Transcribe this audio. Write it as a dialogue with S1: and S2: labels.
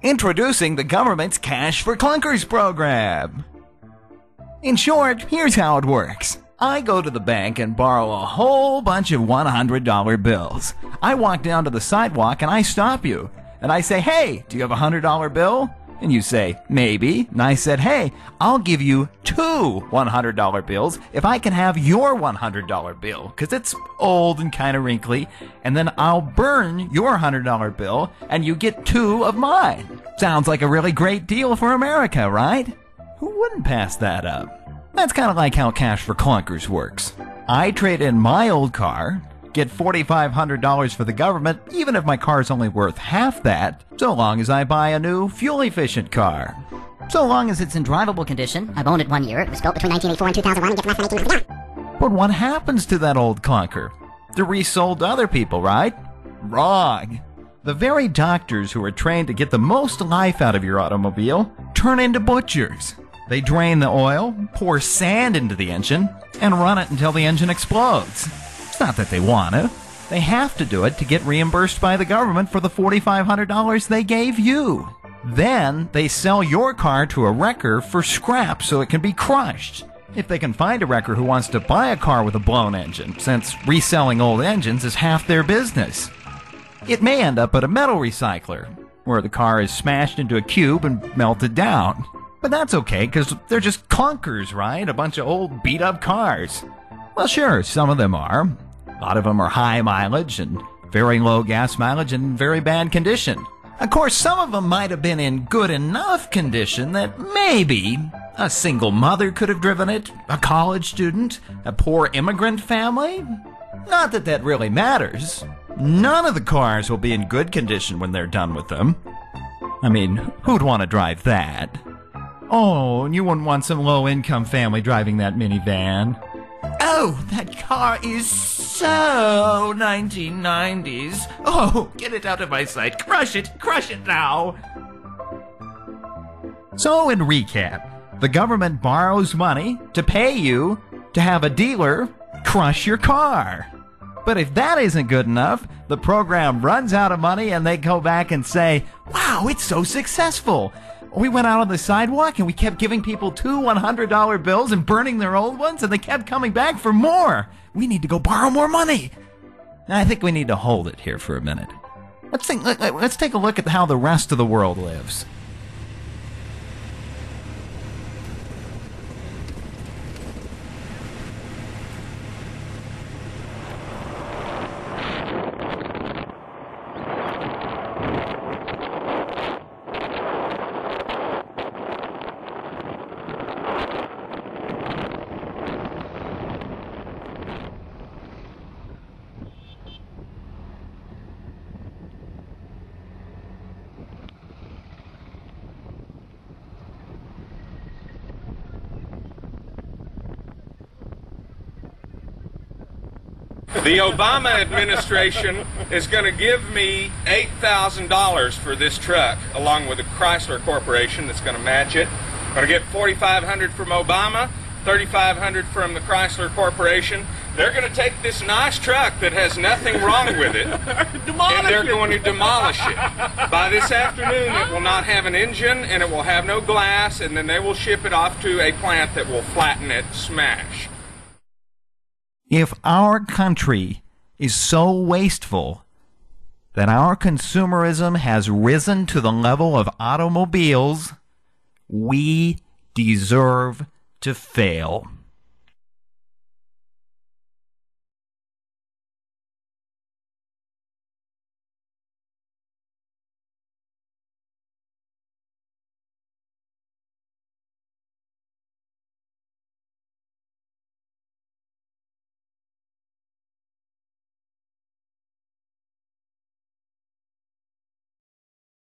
S1: Introducing the government's Cash for Clunkers program. In short, here's how it works. I go to the bank and borrow a whole bunch of $100 bills. I walk down to the sidewalk and I stop you. And I say, hey, do you have a $100 bill? And you say, maybe. And I said, hey, I'll give you two $100 bills if I can have your $100 bill, because it's old and kind of wrinkly, and then I'll burn your $100 bill and you get two of mine. Sounds like a really great deal for America, right? Who wouldn't pass that up? That's kind of like how Cash for Clunkers works. I trade in my old car, get $4,500 for the government, even if my car's only worth half that, so long as I buy a new, fuel-efficient car.
S2: So long as it's in drivable condition. I've owned it 1 year. It was built between 1984 and 2001 and gets less than 18 months down.
S1: But what happens to that old clunker? They're resold to other people, right? Wrong. The very doctors who are trained to get the most life out of your automobile turn into butchers. They drain the oil, pour sand into the engine, and run it until the engine explodes. It's not that they want to. They have to do it to get reimbursed by the government for the $4,500 they gave you. Then they sell your car to a wrecker for scrap so it can be crushed. If they can find a wrecker who wants to buy a car with a blown engine, since reselling old engines is half their business. It may end up at a metal recycler, where the car is smashed into a cube and melted down. But that's okay, because they're just clunkers, right? A bunch of old beat-up cars. Well, sure, some of them are. A lot of them are high mileage and very low gas mileage and very bad condition. Of course, some of them might have been in good enough condition that maybe a single mother could have driven it, a college student, a poor immigrant family. Not that that really matters. None of the cars will be in good condition when they're done with them. I mean, who'd want to drive that? Oh, and you wouldn't want some low-income family driving that minivan. Oh, that car is so 1990s. Oh, get it out of my sight. Crush it now. So, in recap, the government borrows money to pay you to have a dealer crush your car. But if that isn't good enough, the program runs out of money and they go back and say, wow, it's so successful. We went out on the sidewalk and we kept giving people two $100 bills and burning their old ones, and they kept coming back for more. We need to go borrow more money. Now, I think we need to hold it here for a minute. Let's take a look at how the rest of the world lives.
S3: The Obama administration is going to give me $8,000 for this truck, along with the Chrysler Corporation that's going to match it. I'm going to get $4,500 from Obama, $3,500 from the Chrysler Corporation. They're going to take this nice truck that has nothing wrong with it, and they're going to demolish it. By this afternoon, it will not have an engine, and it will have no glass, and then they will ship it off to a plant that will flatten it, smash.
S1: If our country is so wasteful that our consumerism has risen to the level of automobiles, we deserve to fail.